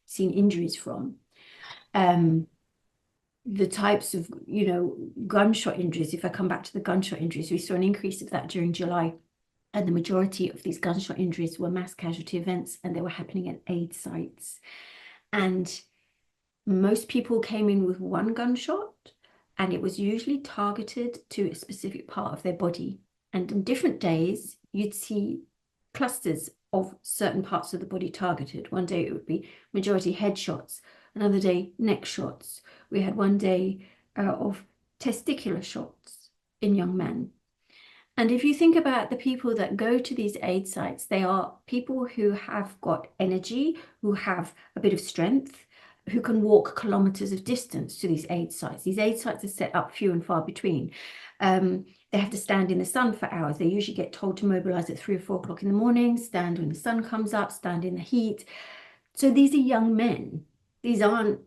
seen injuries from. The types of, gunshot injuries, if I come back to the gunshot injuries, we saw an increase of that during July. And the majority of these gunshot injuries were mass casualty events and they were happening at aid sites. And most people came in with one gunshot and it was usually targeted to a specific part of their body. And on different days, you'd see clusters of certain parts of the body targeted. One day it would be majority headshots, another day neck shots. We had one day of testicular shots in young men. And if you think about the people that go to these aid sites, they are people who have got energy, who have a bit of strength, who can walk kilometers of distance to these aid sites. These aid sites are set up few and far between. They have to stand in the sun for hours. They usually get told to mobilize at 3 or 4 o'clock in the morning, stand when the sun comes up, stand in the heat. So these are young men. These aren't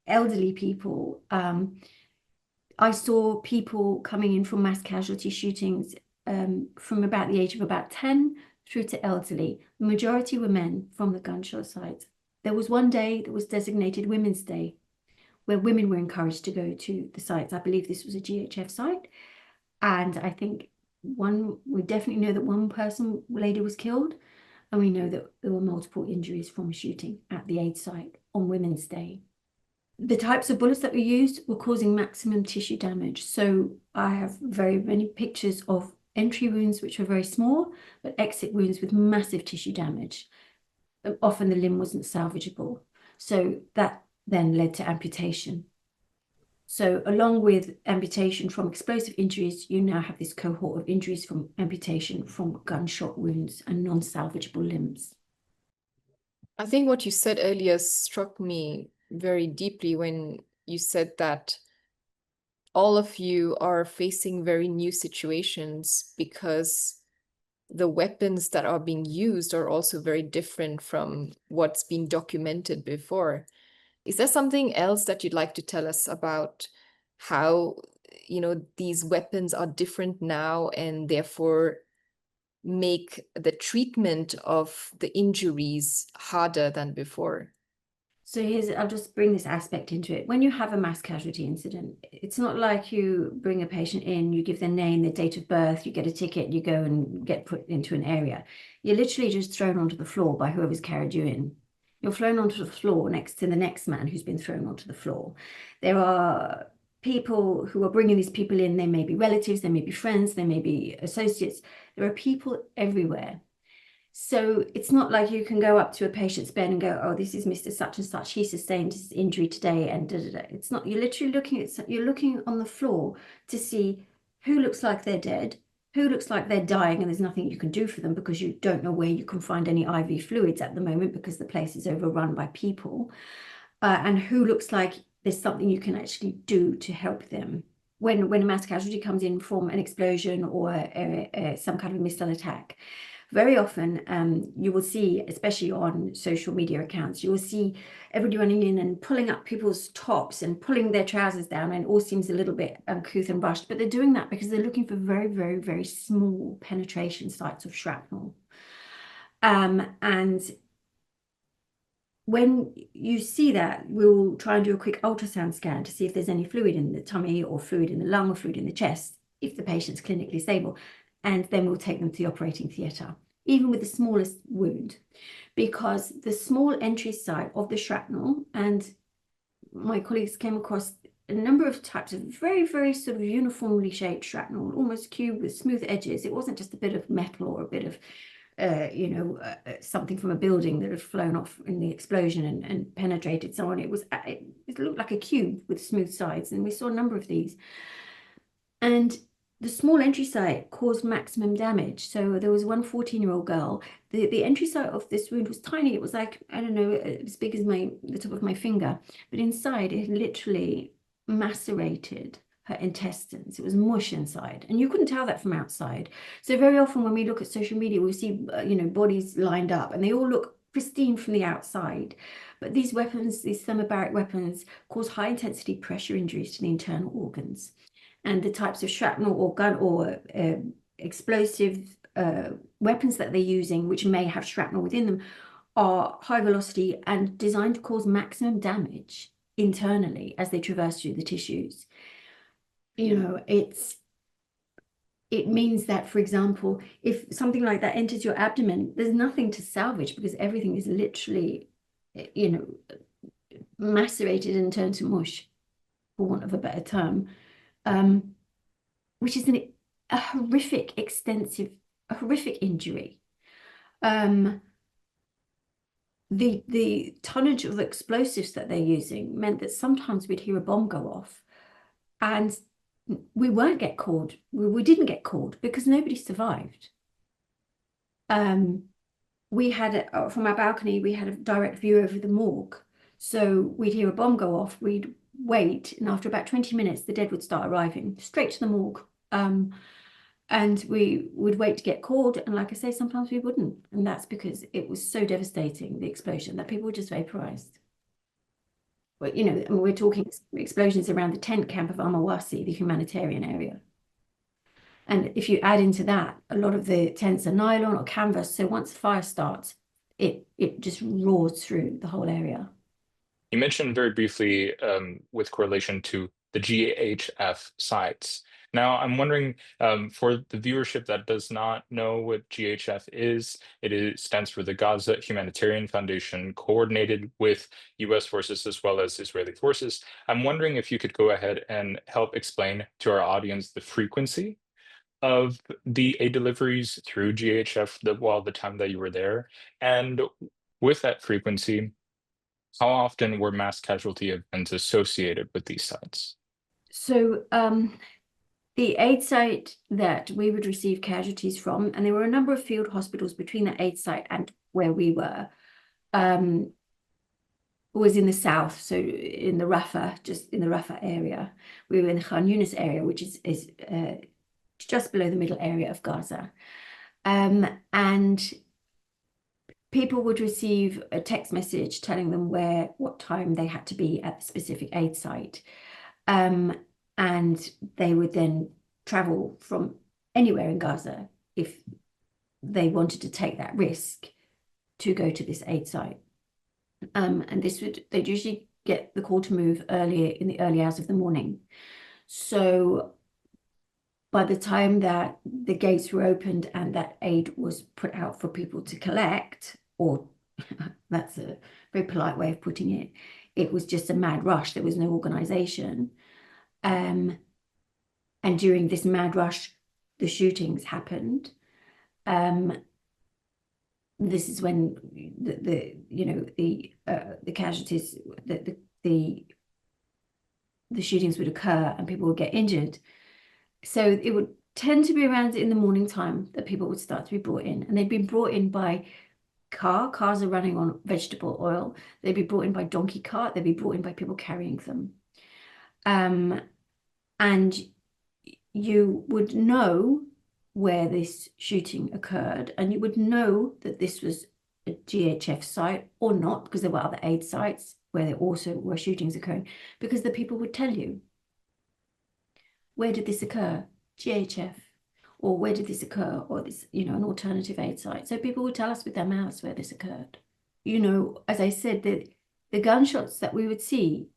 elderly people. I saw people coming in from mass casualty shootings from about the age of about 10 through to elderly. The majority were men from the gunshot sites. There was one day that was designated Women's Day, where women were encouraged to go to the sites. I believe this was a GHF site. And I think we definitely know that one lady was killed. And we know that there were multiple injuries from a shooting at the aid site on Women's Day. The types of bullets that were used were causing maximum tissue damage. So I have very many pictures of entry wounds, which were very small, but exit wounds with massive tissue damage. Often the limb wasn't salvageable. So that then led to amputation. So along with amputation from explosive injuries, you now have this cohort of injuries from amputation from gunshot wounds and non-salvageable limbs. I think what you said earlier struck me very deeply when you said that all of you are facing very new situations because the weapons that are being used are also very different from what's been documented before. Is there something else that you'd like to tell us about how, these weapons are different now and therefore make the treatment of the injuries harder than before? So I'll just bring this aspect into it. When you have a mass casualty incident, it's not like you bring a patient in, you give their name, their date of birth, you get a ticket, you go and get put into an area. You're literally just thrown onto the floor by whoever's carried you in. You're thrown onto the floor next to the next man who's been thrown onto the floor. There are people who are bringing these people in. They may be relatives, they may be friends, they may be associates. There are people everywhere. So it's not like you can go up to a patient's bed and go, oh, this is Mr. Such and Such. He sustained his injury today, and da, da, da. It's not. You're literally you're looking on the floor to see who looks like they're dead, who looks like they're dying, and there's nothing you can do for them because you don't know where you can find any IV fluids at the moment because the place is overrun by people, and who looks like there's something you can actually do to help them. When a mass casualty comes in from an explosion or some kind of missile attack, very often you will see, especially on social media accounts, you will see everybody running in and pulling up people's tops and pulling their trousers down, and it all seems a little bit uncouth and rushed, but they're doing that because they're looking for very, very, very small penetration sites of shrapnel. And when you see that, we'll try and do a quick ultrasound scan to see if there's any fluid in the tummy or fluid in the lung or fluid in the chest, if the patient's clinically stable. And then we'll take them to the operating theatre, even with the smallest wound, because the small entry site of the shrapnel, and my colleagues came across a number of types of very, very sort of uniformly shaped shrapnel, almost cube with smooth edges. It wasn't just a bit of metal or a bit of something from a building that had flown off in the explosion and penetrated someone. It looked like a cube with smooth sides, and we saw a number of these. And the small entry site caused maximum damage. So there was one 14-year-old girl. The entry site of this wound was tiny. It was like, I don't know, as big as the top of my finger. But inside, it literally macerated her intestines. It was mush inside. And you couldn't tell that from outside. So very often when we look at social media, we see, bodies lined up, and they all look pristine from the outside. But these weapons, these thermobaric weapons, cause high-intensity pressure injuries to the internal organs. And the types of shrapnel or gun or explosive weapons that they're using, which may have shrapnel within them, are high velocity and designed to cause maximum damage internally as they traverse through the tissues. It means that, for example, if something like that enters your abdomen, there's nothing to salvage because everything is literally, macerated and turned to mush, for want of a better term. Which is a horrific, horrific injury. The tonnage of explosives that they're using meant that sometimes we'd hear a bomb go off, and we didn't get called because nobody survived. We had from our balcony, we had a direct view over the morgue. So we'd hear a bomb go off, we'd wait, and after about 20 minutes, the dead would start arriving straight to the morgue. And we would wait to get called, and like I say, sometimes we wouldn't, and that's because it was so devastating, the explosion, that people were just vaporized. But we're talking explosions around the tent camp of Amawasi, the humanitarian area. And if you add into that, a lot of the tents are nylon or canvas, so once the fire starts, it just roars through the whole area. You mentioned very briefly with correlation to the GHF sites. Now, I'm wondering for the viewership that does not know what GHF is, stands for the Gaza Humanitarian Foundation, coordinated with US forces as well as Israeli forces. I'm wondering if you could go ahead and help explain to our audience the frequency of the aid deliveries through GHF the time that you were there. And with that frequency, how often were mass casualty events associated with these sites? So the aid site that we would receive casualties from, and there were a number of field hospitals between the aid site and where we were, was in the south, so in the Rafah, just in the Rafah area. We were in the Khan Younis area, which is just below the middle area of Gaza. And people would receive a text message telling them what time they had to be at the specific aid site. And they would then travel from anywhere in Gaza if they wanted to take that risk to go to this aid site. And they'd usually get the call to move earlier in the early hours of the morning. So by the time that the gates were opened and that aid was put out for people to collect, or that's a very polite way of putting it, it was just a mad rush. There was no organization. And during this mad rush, the shootings happened. This is when the casualties, the shootings would occur and people would get injured. So it would tend to be around in the morning time that people would start to be brought in, and they'd been brought in by cars are running on vegetable oil. They'd be brought in by donkey cart. They'd be brought in by people carrying them. And you would know where this shooting occurred, and you would know that this was a GHF site or not, because there were other aid sites where there also were shootings occurring, because the people would tell you, where did this occur? GHF. Or where did this occur? Or this, an alternative aid site. So people would tell us with their mouths where this occurred. As I said, the gunshots that we would see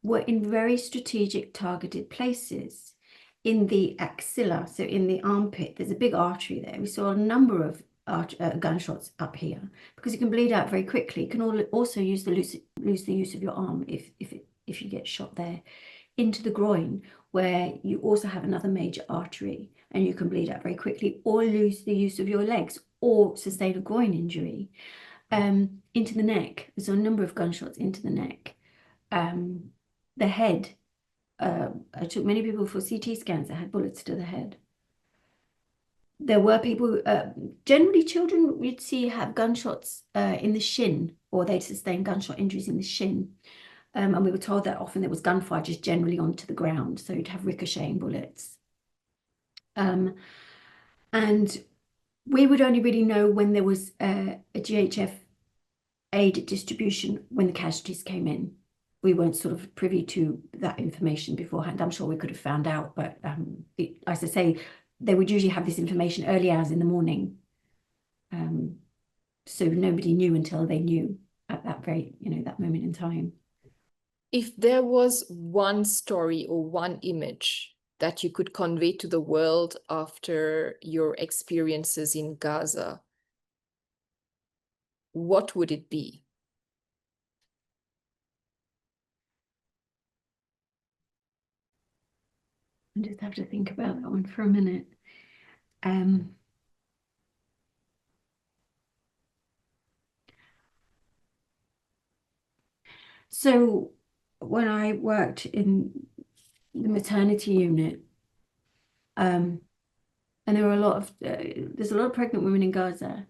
were in very strategic targeted places. In the axilla, so in the armpit, there's a big artery there. We saw a number of gunshots up here because you can bleed out very quickly. You can also lose the use of your arm if you get shot there. Into the groin, where you also have another major artery and you can bleed out very quickly, or lose the use of your legs or sustain a groin injury. Into the neck, there's a number of gunshots into the neck. The head, I took many people for CT scans that had bullets to the head. There were people, generally children you'd see have gunshots in the shin, or they'd sustain gunshot injuries in the shin. And we were told that often there was gunfire just generally onto the ground. So you'd have ricocheting bullets. And we would only really know when there was a GHF aid distribution when the casualties came in. We weren't sort of privy to that information beforehand. I'm sure we could have found out, but as I say, they would usually have this information early hours in the morning. So nobody knew until they knew at that very, that moment in time. If there was one story or one image that you could convey to the world after your experiences in Gaza, what would it be? I just have to think about that one for a minute. So when I worked in the maternity unit, and there were there's a lot of pregnant women in Gaza.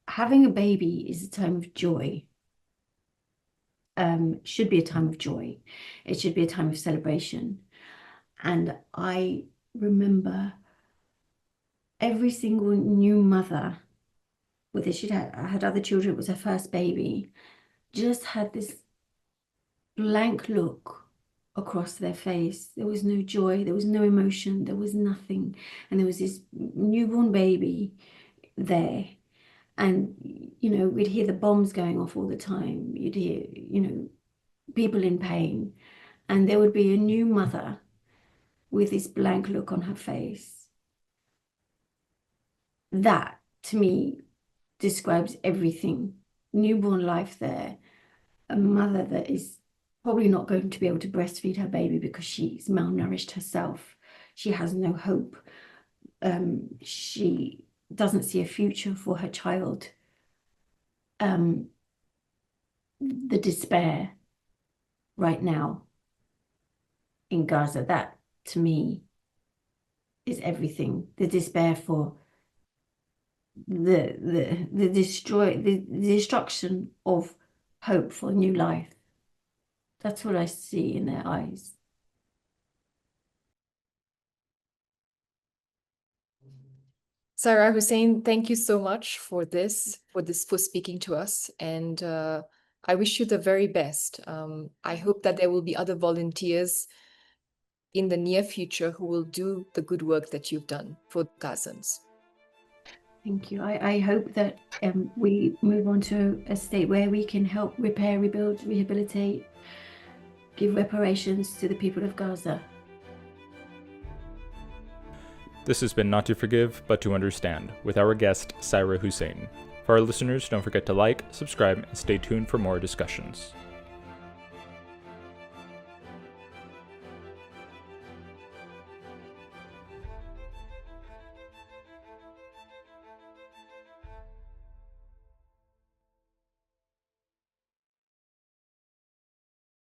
Having a baby is a time of joy. Should be a time of joy. It should be a time of celebration. And I remember every single new mother, whether she had other children, it was her first baby, just had this blank look across their face. There was no joy, there was no emotion, there was nothing. And there was this newborn baby there. And, we'd hear the bombs going off all the time. You'd hear, people in pain. And there would be a new mother with this blank look on her face. That, to me, describes everything. Newborn life there. A mother that is probably not going to be able to breastfeed her baby because she's malnourished herself. She has no hope. She doesn't see a future for her child. The despair right now in Gaza, that to me is everything. The despair for the destruction of hope for a new life. That's what I see in their eyes. Saira Hussain, thank you so much for speaking to us. And I wish you the very best. I hope that there will be other volunteers in the near future who will do the good work that you've done for Gazans. Thank you. I hope that we move on to a state where we can help repair, rebuild, rehabilitate, give reparations to the people of Gaza. This has been Not to Forgive, But to Understand, with our guest, Saira Hussain. For our listeners, don't forget to like, subscribe, and stay tuned for more discussions.